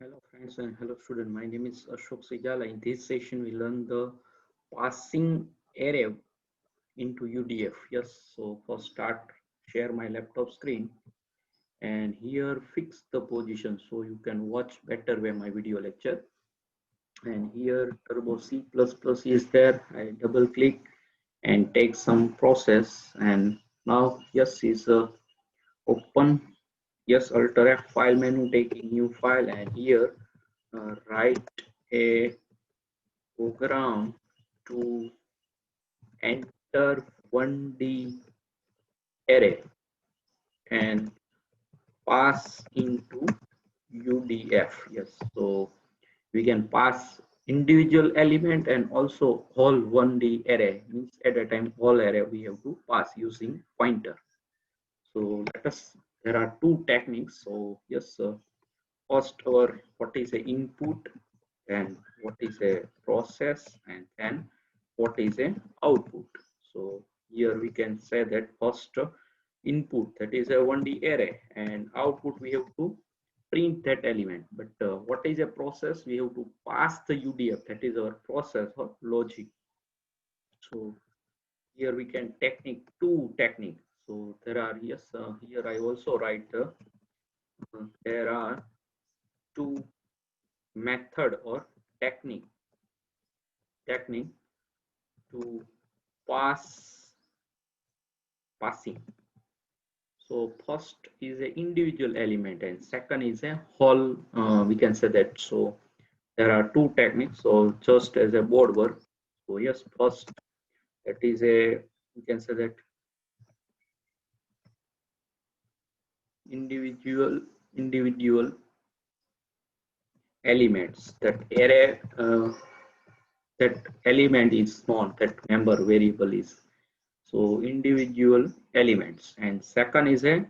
Hello friends and hello student. My name is Ashok Sejala. In this session, we learn the passing array into UDF. Yes, so first start, share my laptop screen and here fix the position so you can watch better way my video lecture. And here Turbo C++ is there. I double click and take some process and now yes is open. Yes, Alt F file menu, taking new file and here write a program to enter 1D array and pass into UDF. Yes, so we can pass individual element and also whole 1D array. Means at a time whole array we have to pass using pointer. So let us. There are two techniques. So yes, first our what is a input and what is a process and then what is a output. So here we can say that first input, that is a 1D array, and output we have to print that element. But what is a process? We have to pass the UDF, that is our process or logic. So here we can two technique. So there are, yes, here I also write there are two method or technique to passing. So first is an individual element and second is a whole, we can say that. So there are two techniques. So just as a board work. So yes, first that is a, we can say that individual elements, that array, that element is not, that member variable is. So individual elements, and second is a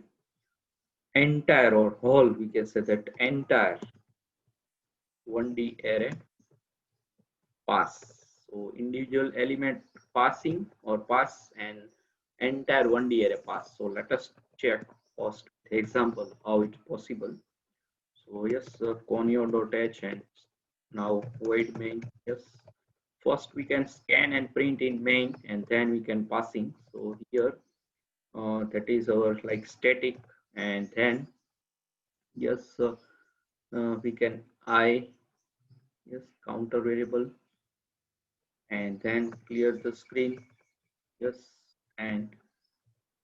entire or whole, we can say that entire 1D array pass. So individual element passing or pass and entire 1D array pass. So let us check first the example how it's possible. So yes, conio.h and now void main. Yes, first we can scan and print in main and then we can passing. So here that is our like static, and then yes, we can I, yes, counter variable and then clear the screen. Yes, and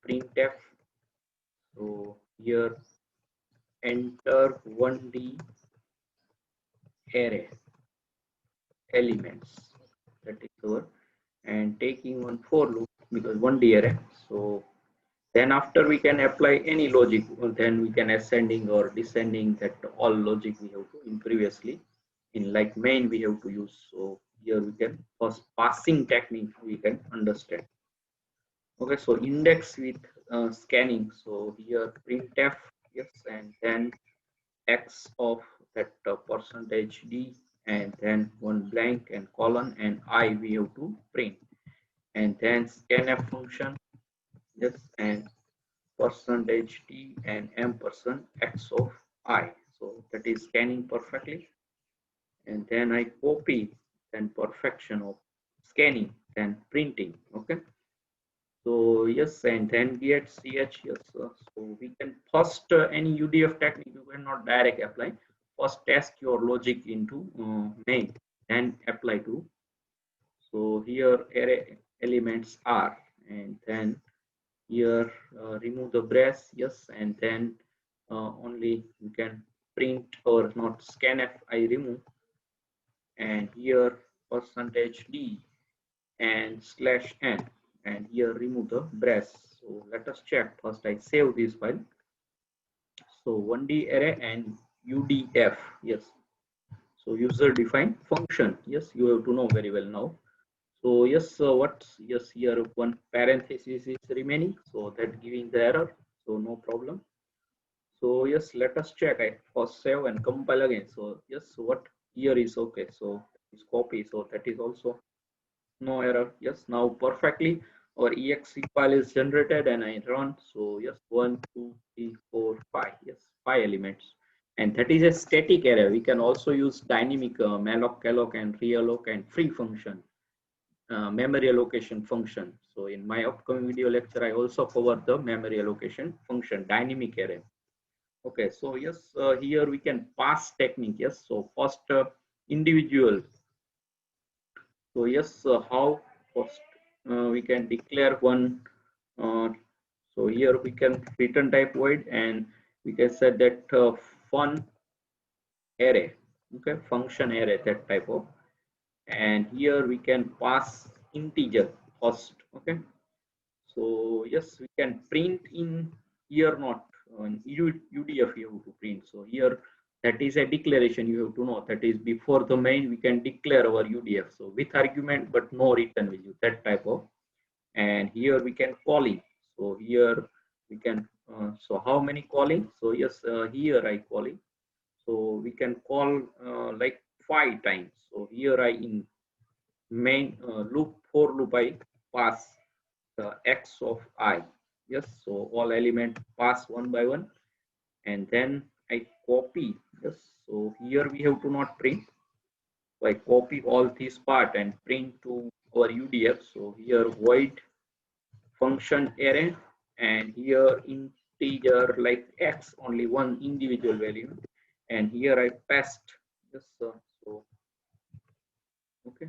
printf. So here enter 1D array elements, that is our, and taking one for loop because 1D array. So then after we can apply any logic, then we can ascending or descending, that all logic we have to in previously in like main we have to use. So here we can first passing technique we can understand. Okay, so index with scanning. So here printf, yes, and then x of that percentage d, and then one blank and colon and I we have to print, and then scanf function, yes, and percentage t and ampersand x of I. So that is scanning perfectly, and then I copy then perfection of scanning, then printing. Okay. So yes, and then get ch, yes. So we can first any UDF technique you cannot direct apply. First test your logic into main, then apply to. So here array elements are, and then here remove the brace, yes, and then only you can print or not scanf I remove, and here percentage d and slash n, and here remove the brace. So let us check first. I save this file. So 1D array and UDF, yes. So user defined function, yes, you have to know very well now. So yes, what, yes, here one parenthesis is remaining, so that giving the error, so no problem. So yes, let us check. I first save and compile again. So yes, what here is okay. So it's copy, so that is also no error. Yes, now perfectly our exe file is generated and I run. So yes, 1 2 3 4 5, yes, 5 elements, and that is a static array. We can also use dynamic malloc, calloc, and realloc and free function, memory allocation function. So in my upcoming video lecture, I also cover the memory allocation function, dynamic array. Okay, so yes, here we can pass technique. Yes, so first individual. So yes, how first we can declare one. So here we can return type void, and we can set that fun array. Okay, function array, that type of, and here we can pass integer first. Okay, so yes, we can print in here, not UDF you have to print. So here that is a declaration you have to know, that is before the main we can declare our UDF. So with argument but no return value, that type of, and here we can calling. So here we can, so how many calling? So yes, here I calling. So we can call like 5 times. So here I in main loop, for loop I pass the x of I. Yes, so all element pass one by one, and then I copy. Yes, so here we have to not print. So I copy all this part and print to our UDF. So here void function array, and here integer like x, only one individual value, and here I passed. Yes, so okay,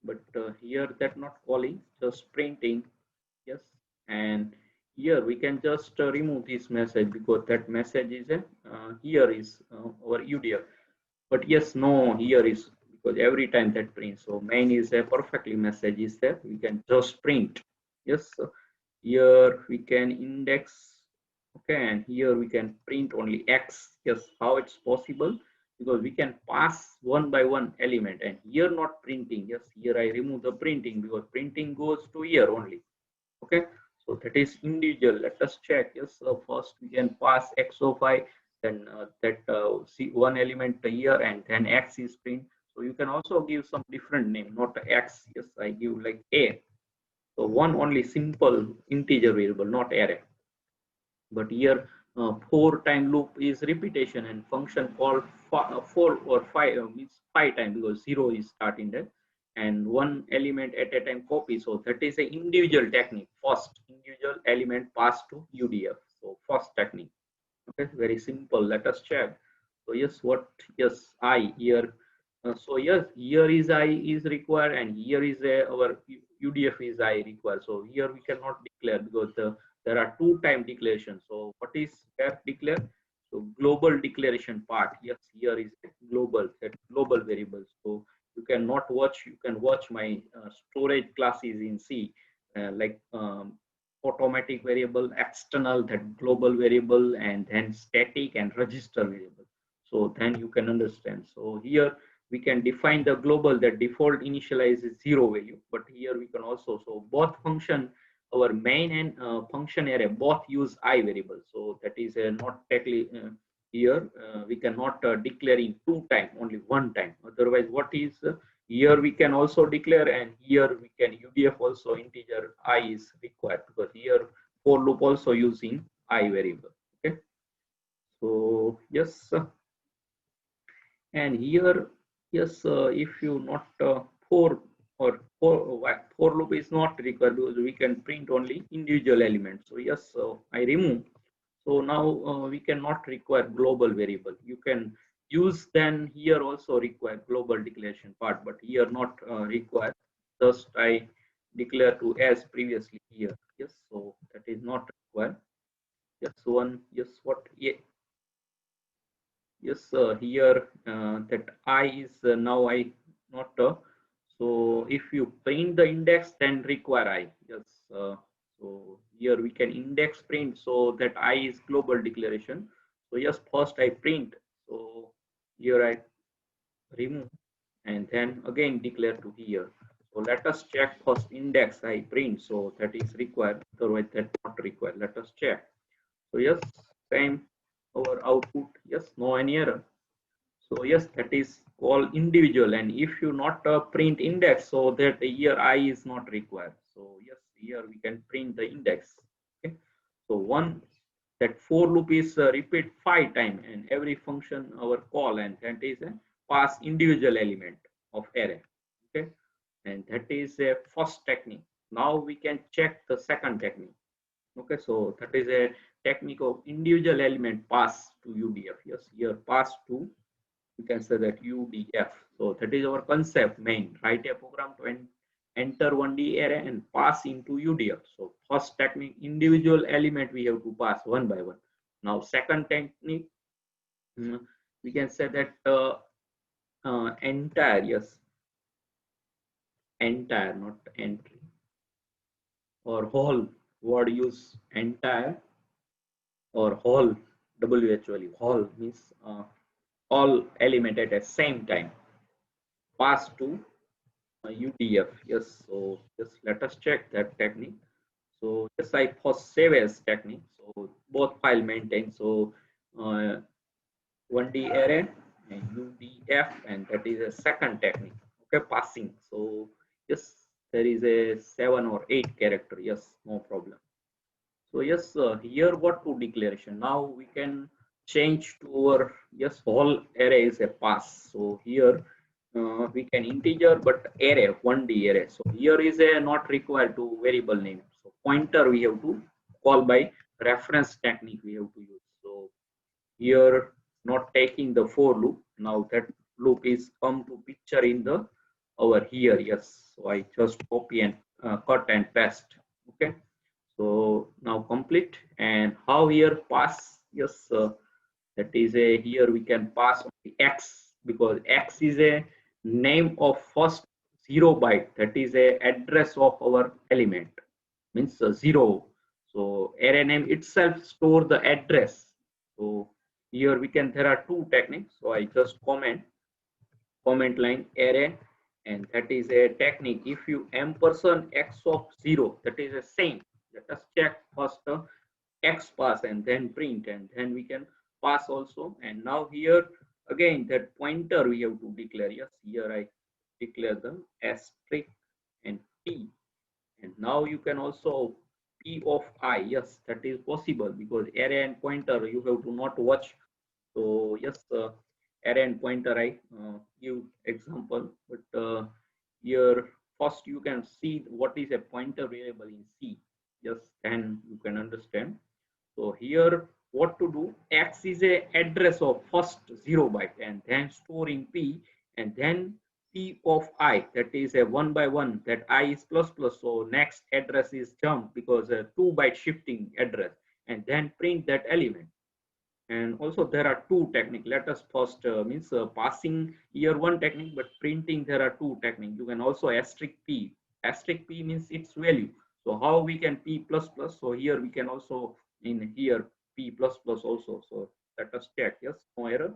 but here that not calling, just printing. Yes, and here we can just remove this message because that message is a here is our UDF. But yes, no, here is, because every time that prints. So main is a perfectly message is there. We can just print. Yes, so here we can index. Okay, and here we can print only x. Yes, how it's possible? Because we can pass one by one element, and here not printing. Yes, here I remove the printing because printing goes to here only. Okay, so that is individual. Let us check. Yes, first we can pass x of I, then that see one element here, and then x is print. So you can also give some different name, not x. Yes, I give like a. So one only simple integer variable, not array. But here 4 time loop is repetition, and function called 4 or 5 means 5 times, because 0 is starting there, and one element at a time copy. So that is an individual technique. First individual element passed to UDF. So first technique. Okay, very simple. Let us check. So yes, what? Yes, I here. So yes, here is I is required, and here is our UDF is I required. So here we cannot declare because there are 2 time declarations. So what is that declare? So global declaration part. Yes, here is global, that global variable. So you cannot watch. You can watch my storage classes in C, like automatic variable, external, that global variable, and then static and register variable. So then you can understand. So here we can define the global, that default initializes 0 value, but here we can also, so both function, our main and function array both use I variable. So that is not technically here we cannot declare in 2 times, only 1 time. Otherwise, what is here we can also declare, and here we can UDF also integer I is required, because here for loop also using I variable. Okay, so yes, and here yes, if you not for or for loop is not required, because we can print only individual elements. So yes, I remove. So now we cannot require global variable. You can use, then here also require global declaration part, but here not required. Just I declare to as previously here. Yes, so that is not required. Yes, one. Yes, what? Yeah. Yes, here that I is now I not. So if you print the index, then require I. Yes. So here we can index print, so that I is global declaration. So yes, first I print. So here I remove, and then again declare to here. So let us check first index I print. So that is required. Otherwise that not required. Let us check. So yes, same our output. Yes, no any error. So yes, that is called individual. And if you not print index, so that here I is not required. So yes, here we can print the index. Okay. So one. that for loop is repeat 5 times and every function our call, and that is a pass individual element of array. Okay, and that is a first technique. Now we can check the second technique. Okay, so that is a technique of individual element pass to UDF. Yes, here pass to, you can say that UDF. So that is our concept main. Write a program to enter 1D array and pass into UDF. So first technique, individual element we have to pass one by one. Now second technique, we can say that entire, yes, entire, not entry, or whole, word use entire or whole, WH whole means all element at the same time pass to UDF. Yes, so just let us check that technique. So yes, I first save as technique. So both file maintain. So 1D array and UDF, and that is a second technique. Okay, passing. So yes, there is a 7 or 8 character. Yes, no problem. So yes, here what to declaration. Now we can change to our, yes, whole array is a pass. So here we can integer but array 1D array. So here is a not required to variable name. So pointer we have to call by reference technique we have to use. So here not taking the for loop. Now that loop is come to picture in the over here. Yes, so I just copy and cut and paste. Okay, so now complete. And how here pass, yes, that is a, here we can pass x, because x is a name of first 0 byte, that is a address of our element, means 0. So array name itself store the address. So here we can, there are two techniques. So I just comment line array, and that is a technique. If you ampersand x of 0, that is the same. Let us check first x pass and then print, and then we can pass also. And now here again that pointer we have to declare. Yes, here I declare the asterisk and p, and now you can also p of I. Yes, that is possible because array and pointer you have to not watch. So yes, array and pointer I give example, but here first you can see what is a pointer variable in C. Yes, then you can understand. So here what to do, x is a address of first 0 byte and then store in P, and then P of I, that is a 1 by 1, that I is plus plus, so next address is jump because a 2 byte shifting address, and then print that element. And also there are two techniques. Let us first means passing here one technique, but printing there are two techniques. You can also asterisk p. Asterisk p means its value. So how we can p plus plus? So here we can also in here p plus plus also. So let us check. Yes, no error.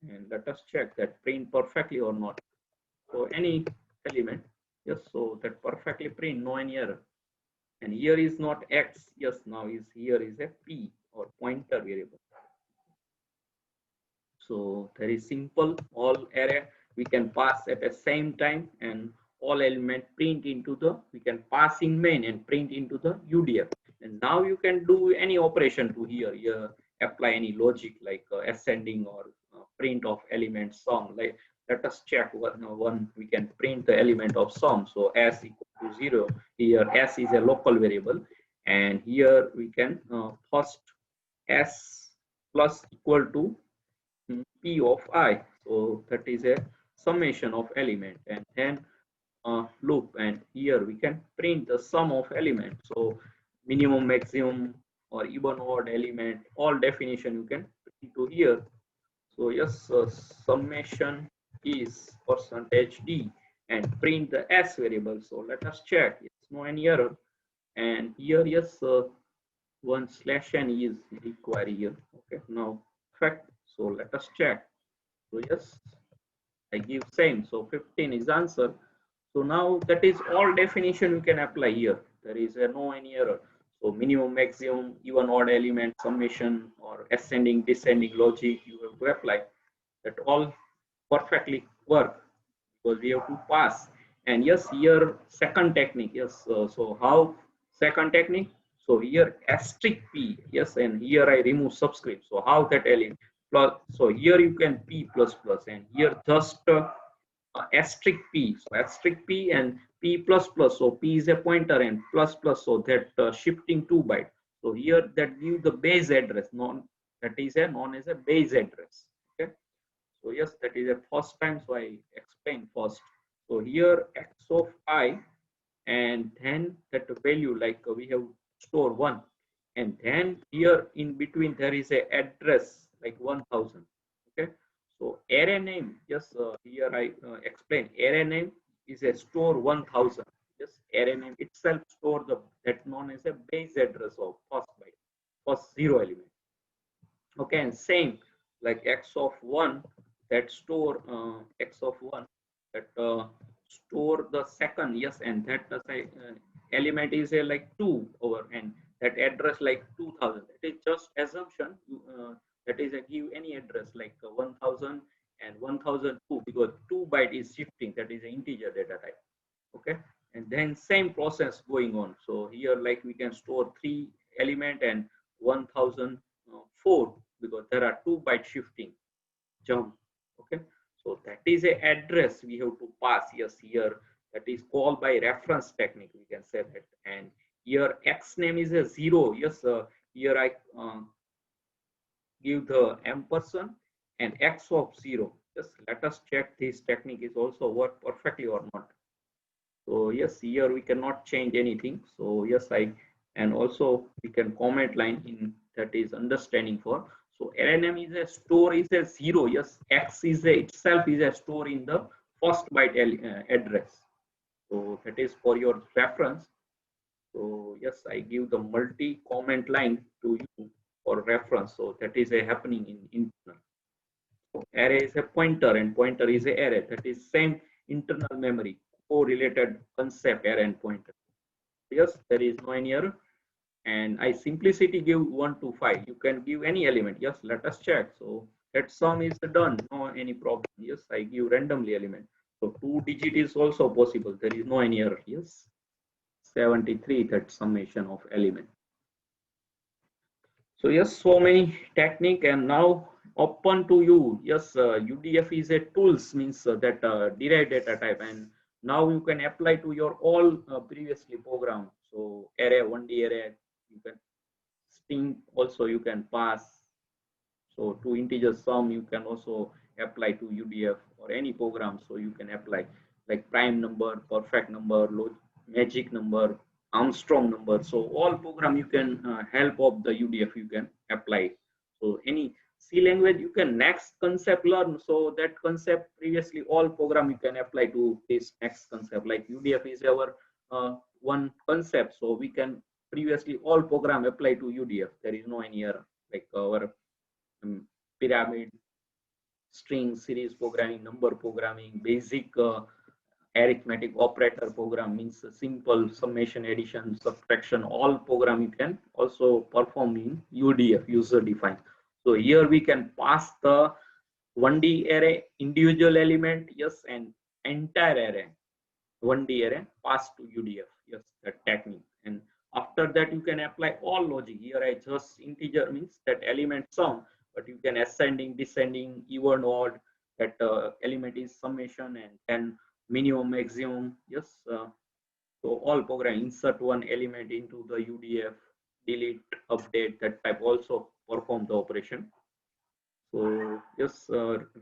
And let us check that print perfectly or not. So any element, yes, so that perfectly print, no any error. And here is not x. Yes, now is here is a p or pointer variable. So very simple, all array we can pass at the same time, and all element print into the, we can pass in main and print into the UDF. And now you can do any operation to here apply any logic like ascending or print of element sum. Like let us check one we can print the element of sum. So s equal to 0, here s is a local variable, and here we can first s plus equal to P of I. So that is a summation of element, and then loop, and here we can print the sum of element. So minimum, maximum, or even odd element, all definition you can print to here. So yes, summation is percentage %d and print the s variable. So let us check. It's no any error. And here yes, one slash n is required here. Okay, now fact. So let us check. So yes, I give same. So 15 is answer. So now that is all definition you can apply here. There is no any error. So minimum, maximum, even odd element, summation, or ascending, descending logic you have to apply. That all perfectly work because we have to pass. And yes, here second technique. Yes. So how second technique? So here asterisk P, yes, and here I remove subscript. So how that element plus, so here you can P plus plus, and here just asterisk P. So asterisk P and P plus plus. So P is a pointer and plus plus. So that shifting 2 byte. So here that give the base address. That is a known as a base address. Okay. So yes, that is a first time. So I explain first. So here x of I, and then that value like we have store 1, and then here in between there is a address like 1000. Okay, so array name, yes, here I explain array name is a store 1000. Yes, array name itself store the that known as a base address of first byte, first 0 element. Okay, and same like x of 1 that store x of 1 that store the second, yes, and that element is a like 2 over, and that address like 2000. That is just assumption. That is a give any address like 1000 and 1002 because 2 byte is shifting. That is an integer data type. Okay, and then same process going on. So here like we can store 3 element and 1004 because there are 2 byte shifting jump. Okay, so that is a address we have to pass. Yes, here that is called by reference technique, we can say that. And here x name is a 0. Yes, here I give the ampersand and x of 0. Just let us check this technique is also work perfectly or not. So yes, here we cannot change anything. So yes, and also we can comment line in that is understanding for. So RNM is a store is a 0. Yes, X is a itself is a store in the first byte address. So that is for your reference. So yes, I give the multi comment line to you for reference. So that is a happening in internal. Array is a pointer and pointer is a array. That is same internal memory, correlated concept array and pointer. Yes, there is no any error. And I simplicity give 1 to 5. You can give any element. Yes, let us check. So that sum is done. No any problem. Yes, I give randomly element. So 2 digit is also possible. There is no any error. Yes, 73 that summation of element. So yes, so many technique, and now open to you. Yes, UDF is a tools means that derived data type, and now you can apply to your all previously program. So array, 1D array, you can string also you can pass. So to integer sum you can also apply to UDF or any program. So you can apply like prime number, perfect number, magic number, Armstrong number. So all program you can help of the UDF you can apply. So any C language you can next concept learn. So that concept previously all program you can apply to this next concept. Like UDF is our one concept. So we can previously all program apply to UDF. There is no any error like our pyramid, string, series programming, number programming, basic arithmetic operator program means simple summation, addition, subtraction, all program you can also perform in UDF, user defined. So here we can pass the 1D array, individual element, yes, and entire array, 1D array pass to UDF, yes, that technique. And after that you can apply all logic. Here I just integer means that element sum, but you can ascending, descending, even, odd, that element is summation, and then minimum, maximum, yes. So all program insert one element into the UDF, delete, update, that type also perform the operation. So yes,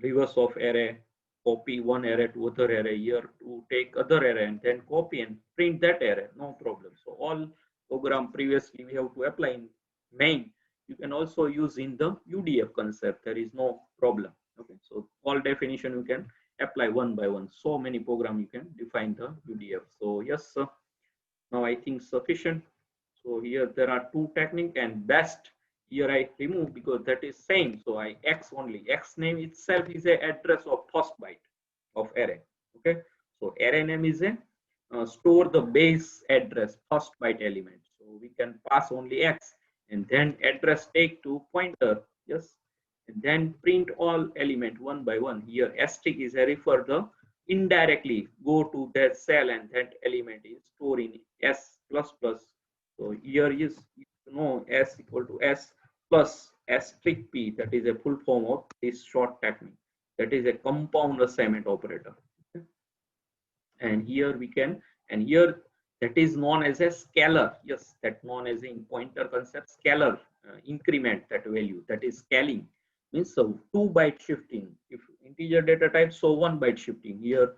reverse of array, copy one array to other array, here to take other array and then copy and print that array, no problem. So all program previously we have to apply in main, you can also use in the UDF concept, there is no problem. Okay, so all definition you can apply one by one. So many program you can define the UDF. So yes, now I think sufficient. So here there are two technique, and best here I remove because that is same. So I X only, X name itself is a address of first byte of array. Okay, so array name is a store the base address first byte element. So we can pass only X, and then address take to pointer, yes, and then print all element one by one. Here asterisk is a refer the indirectly go to that cell, and that element is stored in S++. So So here is, you know, S equal to S plus asterisk P, that is a full form of this short technique, that is a compound assignment operator. Okay. And here we can, and here that is known as a scalar. Yes, that known as in pointer concept, scalar increment that value, that is scaling, means so 2 byte shifting. If integer data type, so 1 byte shifting. Here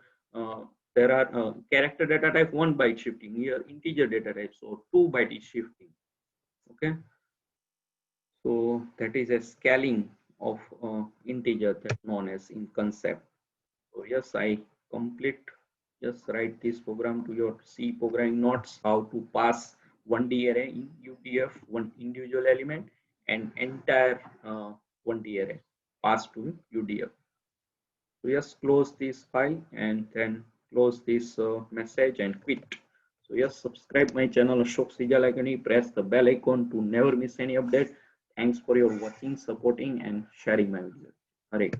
there are character data type 1 byte shifting. Here integer data type, so 2 byte is shifting. Okay, so that is a scaling of integer, that known as in concept. So yes, I complete, just write this program to your C programming notes, how to pass 1D array in UDF, one individual element, and entire 1D array pass to UDF. So yes, close this file and then close this message and quit. So yes, subscribe my channel Ashok Sijalagani, press the bell icon to never miss any update. Thanks for your watching, supporting and sharing my video. Hare